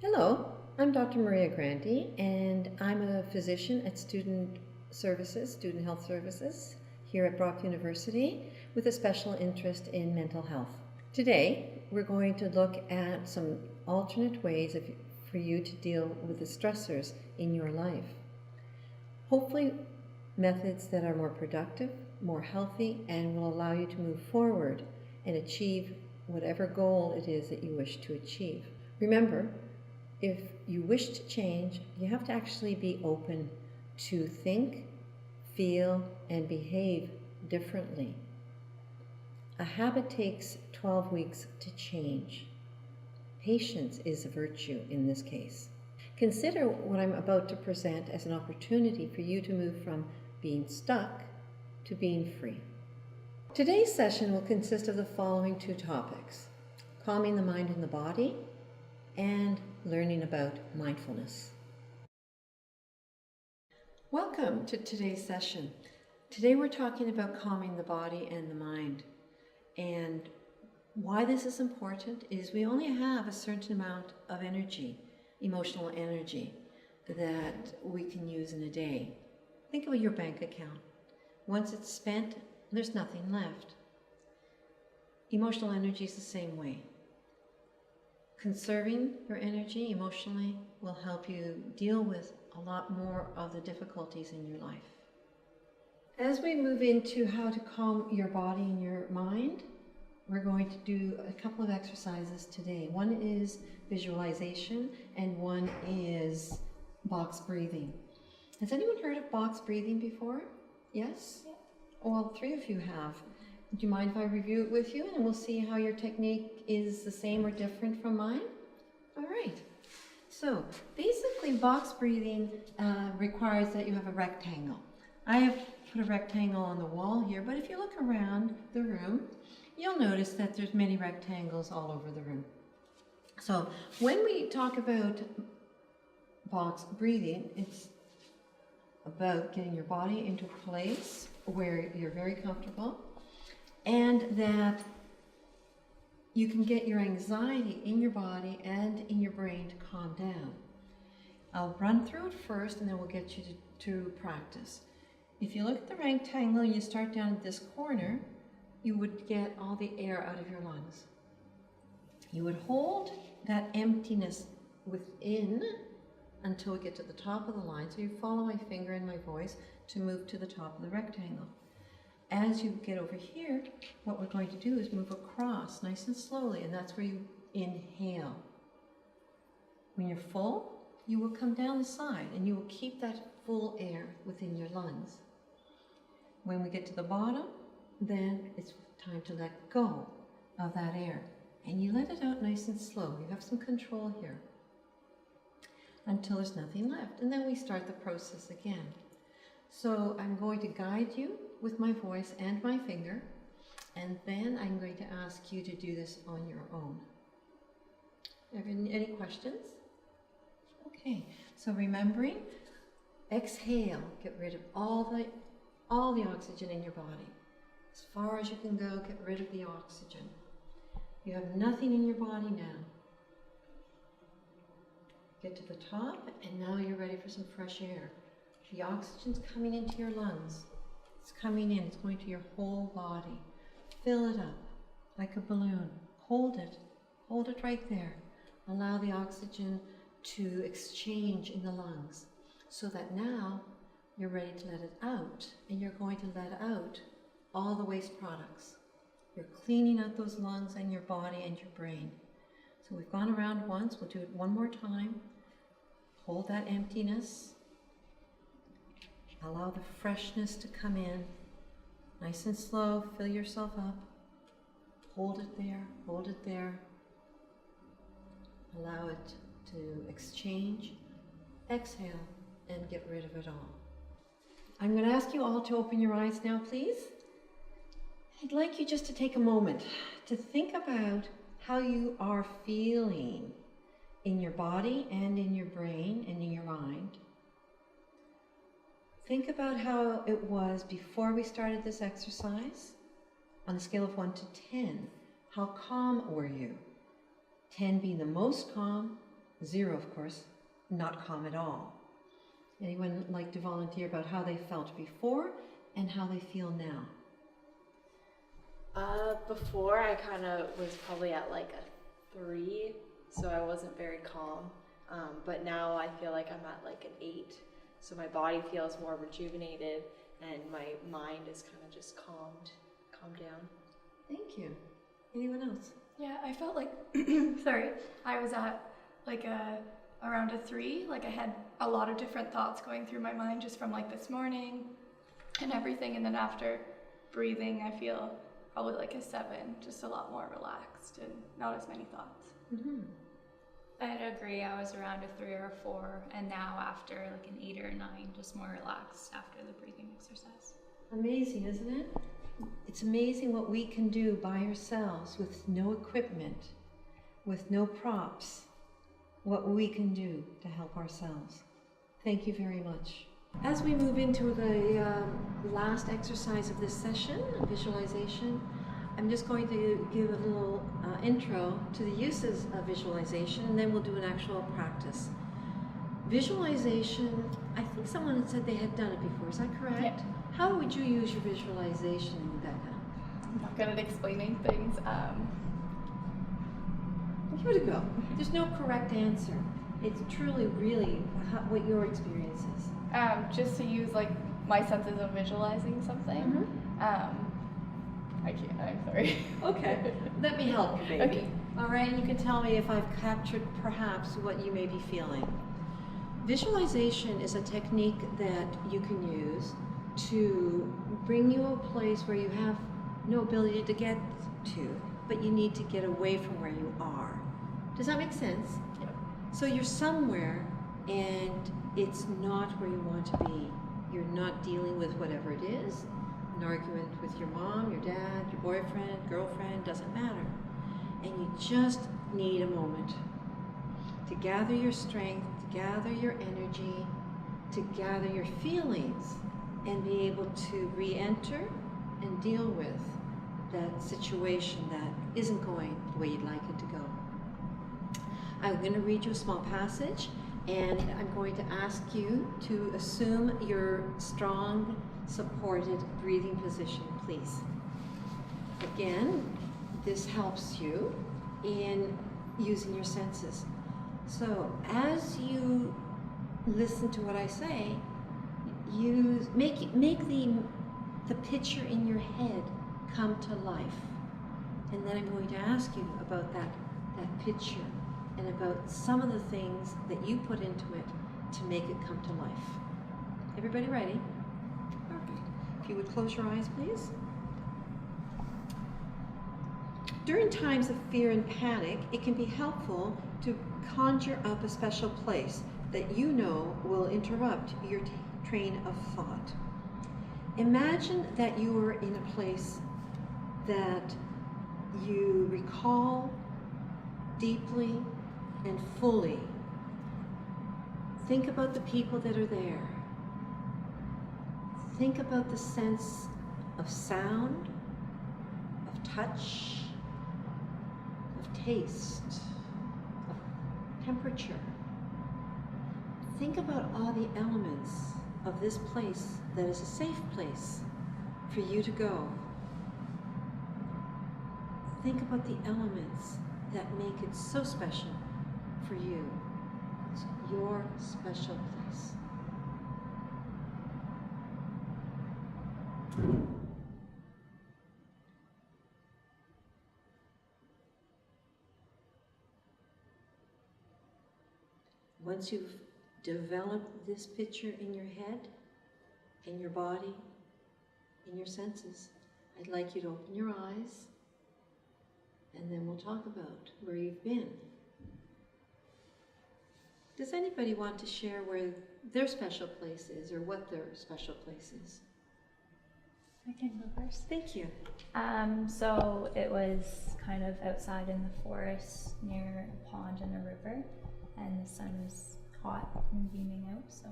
Hello, I'm Dr. Maria Grandi, and I'm a physician at Student Health Services here at Brock University with a special interest in mental health. Today, we're going to look at some alternate ways for you to deal with the stressors in your life. Hopefully, methods that are more productive, more healthy, and will allow you to move forward and achieve whatever goal it is that you wish to achieve. Remember, if you wish to change, you have to actually be open to think, feel, and behave differently. A habit takes 12 weeks to change. Patience is a virtue in this case. Consider what I'm about to present as an opportunity for you to move from being stuck to being free. Today's session will consist of the following two topics: calming the mind and the body, and learning about mindfulness. Welcome to today's session. Today we're talking about calming the body and the mind. And why this is important is we only have a certain amount of energy, emotional energy, that we can use in a day. Think of your bank account. Once it's spent, there's nothing left. Emotional energy is the same way. Conserving your energy emotionally will help you deal with a lot more of the difficulties in your life. As we move into how to calm your body and your mind, we're going to do a couple of exercises today. One is visualization and one is box breathing. Has anyone heard of box breathing before? Yes? Yeah. Well, 3 of you have. Do you mind if I review it with you and we'll see how your technique is the same or different from mine? All right. So basically box breathing requires that you have a rectangle. I have put a rectangle on the wall here, but if you look around the room, you'll notice that there's many rectangles all over the room. So when we talk about box breathing, it's about getting your body into a place where you're very comfortable, and that you can get your anxiety in your body and in your brain to calm down. I'll run through it first and then we'll get you to practice. If you look at the rectangle and you start down at this corner, you would get all the air out of your lungs. You would hold that emptiness within until we get to the top of the line. So you follow my finger and my voice to move to the top of the rectangle. As you get over here, what we're going to do is move across nice and slowly, and that's where you inhale. When you're full, you will come down the side and you will keep that full air within your lungs. When we get to the bottom, then it's time to let go of that air. And you let it out nice and slow. You have some control here until there's nothing left. And then we start the process again. So I'm going to guide you with my voice and my finger, and then I'm going to ask you to do this on your own. Any questions? Okay, so remembering, exhale, get rid of all the oxygen in your body. As far as you can go, get rid of the oxygen. You have nothing in your body now. Get to the top, and now you're ready for some fresh air. The oxygen's coming into your lungs. It's coming in, it's going to your whole body. Fill it up like a balloon. Hold it right there. Allow the oxygen to exchange in the lungs so that now you're ready to let it out, and you're going to let out all the waste products. You're cleaning out those lungs and your body and your brain. So we've gone around once, we'll do it one more time. Hold that emptiness. Allow the freshness to come in. Nice and slow, fill yourself up. Hold it there, hold it there. Allow it to exchange. Exhale and get rid of it all. I'm going to ask you all to open your eyes now, please. I'd like you just to take a moment to think about how you are feeling in your body and in your brain and in your mind. Think about how it was before we started this exercise. On a scale of 1 to 10, how calm were you? 10 being the most calm, 0 of course, not calm at all. Anyone like to volunteer about how they felt before and how they feel now? Before I kind of was probably at like a 3, so I wasn't very calm. But now I feel like I'm at like an 8, so my body feels more rejuvenated and my mind is kind of just calmed down. Thank you. Anyone else? Yeah, I felt like, sorry, I was at like around a 3, like I had a lot of different thoughts going through my mind just from like this morning and everything, and then after breathing I feel probably like a 7, just a lot more relaxed and not as many thoughts. Mm-hmm. I'd agree, I was around a 3 or a 4, and now after like an 8 or a 9, just more relaxed after the breathing exercise. Amazing, isn't it? It's amazing what we can do by ourselves with no equipment, with no props, what we can do to help ourselves. Thank you very much. As we move into the last exercise of this session, visualization, I'm just going to give a little intro to the uses of visualization, and then we'll do an actual practice. Visualization, I think someone had said they had done it before, is that correct? Yeah. How would you use your visualization, Rebecca? I'm not good at explaining things. Give it a go. There's no correct answer. It's truly, really what your experience is. Just to use like my senses of visualizing something. I can't, I'm sorry. Okay, let me help you, baby. Okay. All right, you can tell me if I've captured perhaps what you may be feeling. Visualization is a technique that you can use to bring you a place where you have no ability to get to, but you need to get away from where you are. Does that make sense? Yeah. So you're somewhere and it's not where you want to be. You're not dealing with whatever it is, an argument with your mom, your dad, your boyfriend, girlfriend, doesn't matter. And you just need a moment to gather your strength, to gather your energy, to gather your feelings, and be able to re-enter and deal with that situation that isn't going the way you'd like it to go. I'm going to read you a small passage, and I'm going to ask you to assume your strong, supported breathing position, please. Again, this helps you in using your senses. So as you listen to what I say, you make the picture in your head come to life. And then I'm going to ask you about that picture and about some of the things that you put into it to make it come to life. Everybody ready? Perfect. If you would close your eyes, please. During times of fear and panic, it can be helpful to conjure up a special place that you know will interrupt your train of thought. Imagine that you are in a place that you recall deeply and fully. Think about the people that are there. Think about the sense of sound, of touch, of taste, of temperature. Think about all the elements of this place that is a safe place for you to go. Think about the elements that make it so special for you. It's your special place. Once you've developed this picture in your head, in your body, in your senses, I'd like you to open your eyes, and then we'll talk about where you've been. Does anybody want to share where their special place is, or what their special place is? I can go first. Thank you. So it was kind of outside in the forest near a pond and a river, and the sun was hot and beaming out, so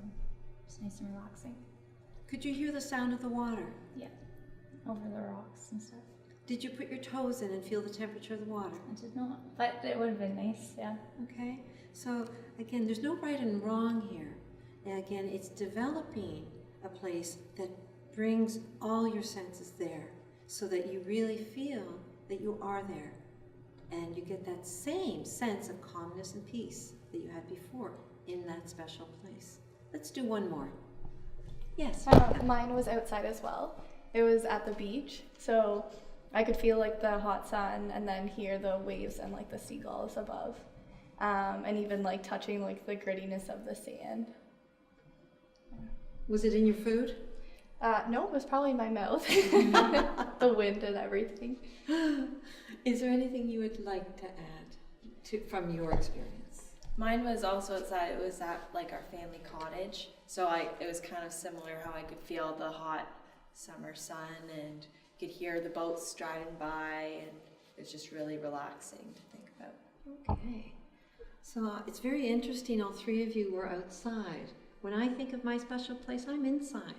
it's nice and relaxing. Could you hear the sound of the water? Yeah, over the rocks and stuff. Did you put your toes in and feel the temperature of the water? I did not, but it would have been nice, yeah. Okay, so again, there's no right and wrong here. And again, it's developing a place that brings all your senses there so that you really feel that you are there. And you get that same sense of calmness and peace that you had before in that special place. Let's do one more. Yes. Mine was outside as well. It was at the beach, so I could feel like the hot sun and then hear the waves and like the seagulls above, and even like touching like the grittiness of the sand. Was it in your food? No, it was probably my mouth, the wind and everything. Is there anything you would like to add from your experience? Mine was also outside. It was at like our family cottage, so it was kind of similar how I could feel the hot summer sun and could hear the boats driving by, and it's just really relaxing to think about. Okay, so it's very interesting. All three of you were outside. When I think of my special place, I'm inside.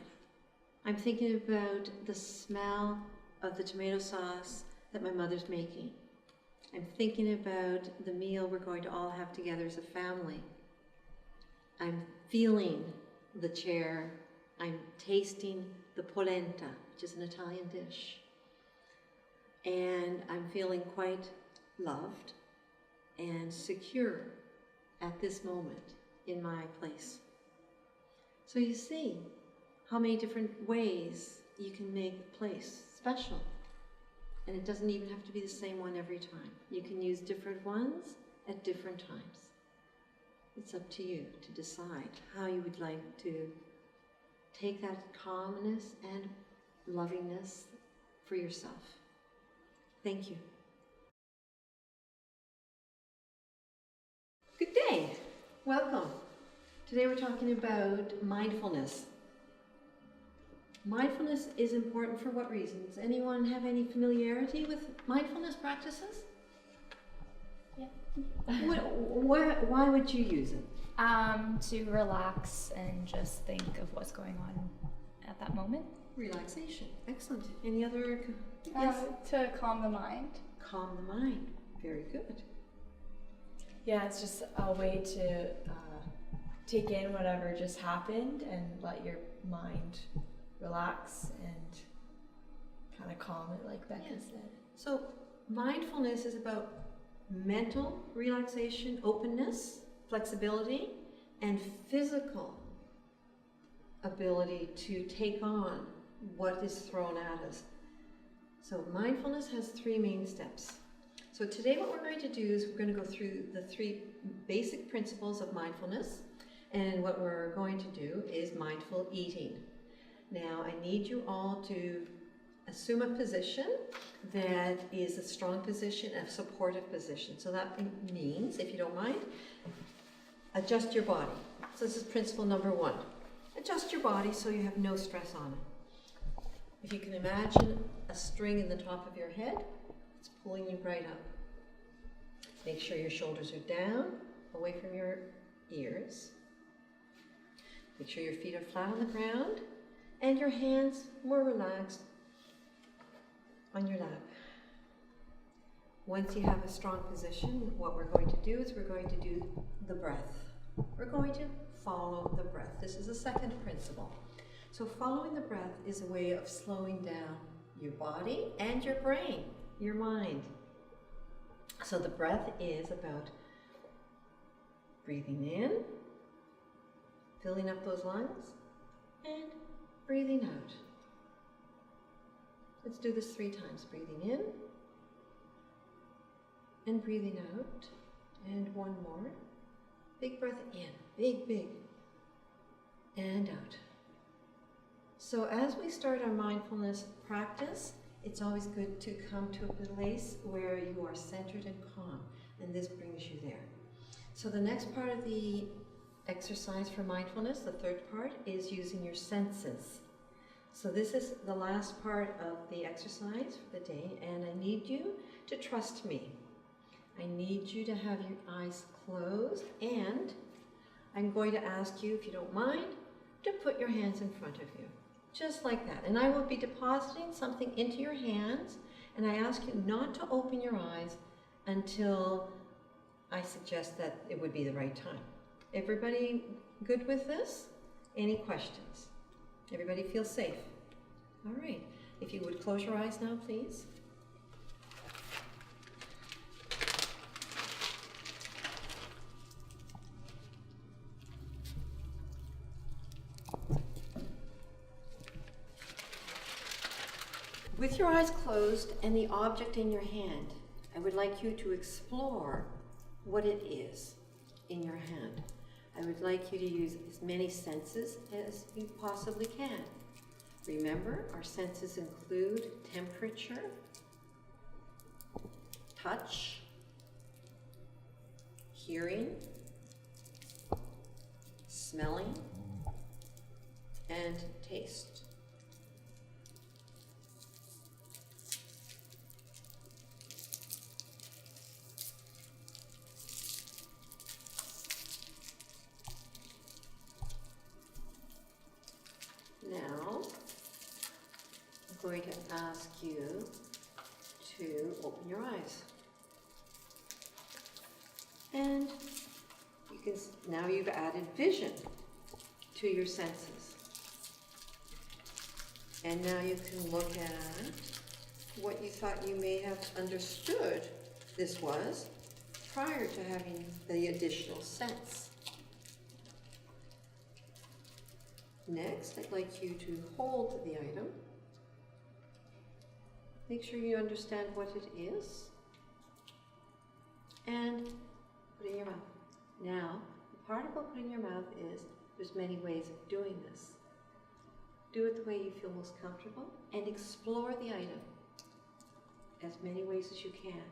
I'm thinking about the smell of the tomato sauce that my mother's making. I'm thinking about the meal we're going to all have together as a family. I'm feeling the chair. I'm tasting the polenta, which is an Italian dish. And I'm feeling quite loved and secure at this moment in my place. So you see how many different ways you can make a place special. And it doesn't even have to be the same one every time. You can use different ones at different times. It's up to you to decide how you would like to take that calmness and lovingness for yourself. Thank you. Good day. Welcome. Today we're talking about mindfulness. Mindfulness is important for what reasons? Anyone have any familiarity with mindfulness practices? Yeah. Why would you use it? To relax and just think of what's going on at that moment. Relaxation. Excellent. Any other? Yes. To calm the mind. Calm the mind. Very good. Yeah, it's just a way to take in whatever just happened and let your mind relax and kind of calm it, like Becca said. So mindfulness is about mental relaxation, openness, flexibility, and physical ability to take on what is thrown at us. So mindfulness has three main steps. So today what we're going to do is we're going to go through the three basic principles of mindfulness, and what we're going to do is mindful eating. Now, I need you all to assume a position that is a strong position, a supportive position. So that means, if you don't mind, adjust your body. So this is principle number one. Adjust your body so you have no stress on it. If you can imagine a string in the top of your head, it's pulling you right up. Make sure your shoulders are down, away from your ears. Make sure your feet are flat on the ground and your hands more relaxed on your lap. Once you have a strong position, what we're going to do is we're going to do the breath. We're going to follow the breath. This is the second principle. So following the breath is a way of slowing down your body and your brain, your mind. So the breath is about breathing in, filling up those lungs, and breathing out. Let's do this 3 times. Breathing in, and breathing out, and one more. Big breath in, big, big, and out. So as we start our mindfulness practice, it's always good to come to a place where you are centered and calm, and this brings you there. So the next part of the exercise for mindfulness, the third part, is using your senses. So this is the last part of the exercise for the day, and I need you to trust me. I need you to have your eyes closed, and I'm going to ask you, if you don't mind, to put your hands in front of you, just like that. And I will be depositing something into your hands, And I ask you not to open your eyes until I suggest that it would be the right time. Everybody good with this? Any questions? Everybody feel safe? All right. If you would close your eyes now, please. With your eyes closed and the object in your hand, I would like you to explore what it is in your hand. I would like you to use as many senses as you possibly can. Remember, our senses include temperature, touch, hearing, smelling, and taste. Now, I'm going to ask you to open your eyes. And you can, now you've added vision to your senses. And now you can look at what you thought you may have understood this was prior to having the additional sense. Next, I'd like you to hold the item. Make sure you understand what it is. And put it in your mouth. Now, the part about putting in your mouth is there's many ways of doing this. Do it the way you feel most comfortable and explore the item as many ways as you can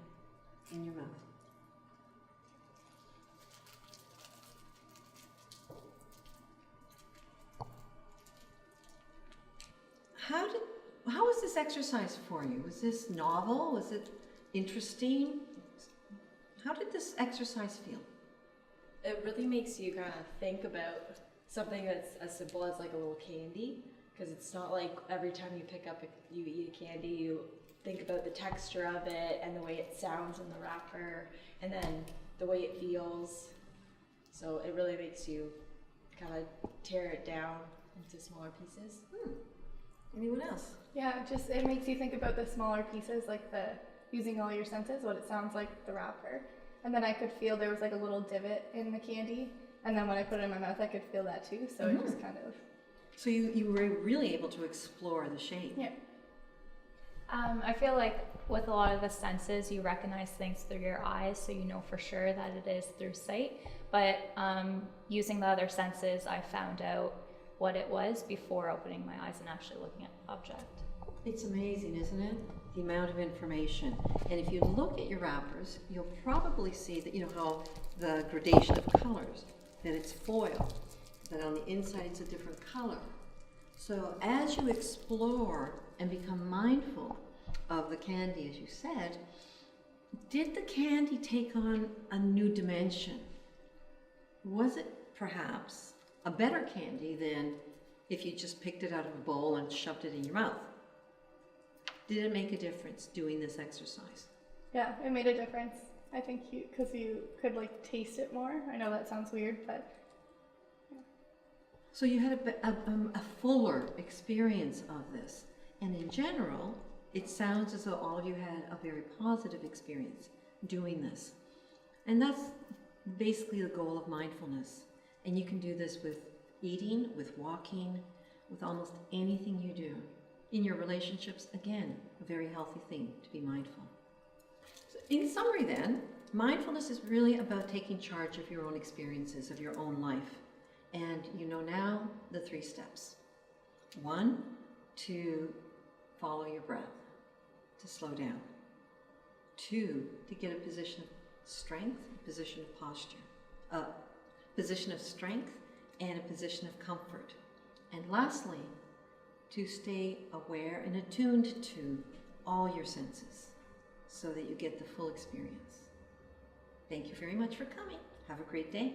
in your mouth. How was this exercise for you? Was this novel? Was it interesting? How did this exercise feel? It really makes you kind of think about something that's as simple as like a little candy, because it's not like every time you pick up, you eat a candy, you think about the texture of it and the way it sounds in the wrapper, and then the way it feels. So it really makes you kind of tear it down into smaller pieces. Anyone else? Yeah, just it makes you think about the smaller pieces, like the using all your senses, what it sounds like, the wrapper. And then I could feel there was like a little divot in the candy, and then when I put it in my mouth, I could feel that too. So it just kind of. So you were really able to explore the shape. Yeah. I feel like with a lot of the senses, you recognize things through your eyes, so you know for sure that it is through sight. But using the other senses, I found out what it was before opening my eyes and actually looking at the object. It's amazing, isn't it? The amount of information. And if you look at your wrappers, you'll probably see that, you know, how the gradation of colors, that it's foil, that on the inside it's a different color. So as you explore and become mindful of the candy, as you said, did the candy take on a new dimension? Was it perhaps a better candy than if you just picked it out of a bowl and shoved it in your mouth? Did it make a difference doing this exercise? Yeah, it made a difference. I think because you could like taste it more. I know that sounds weird, but yeah. So you had a fuller experience of this. And in general, it sounds as though all of you had a very positive experience doing this. And that's basically the goal of mindfulness. And you can do this with eating, with walking, with almost anything you do. In your relationships, again, a very healthy thing to be mindful. So in summary then, mindfulness is really about taking charge of your own experiences, of your own life. And you know now the 3 steps. 1, to follow your breath, to slow down. 2, to get a position of strength, a position of posture, a position of strength, and a position of comfort. And lastly, to stay aware and attuned to all your senses so that you get the full experience. Thank you very much for coming. Have a great day.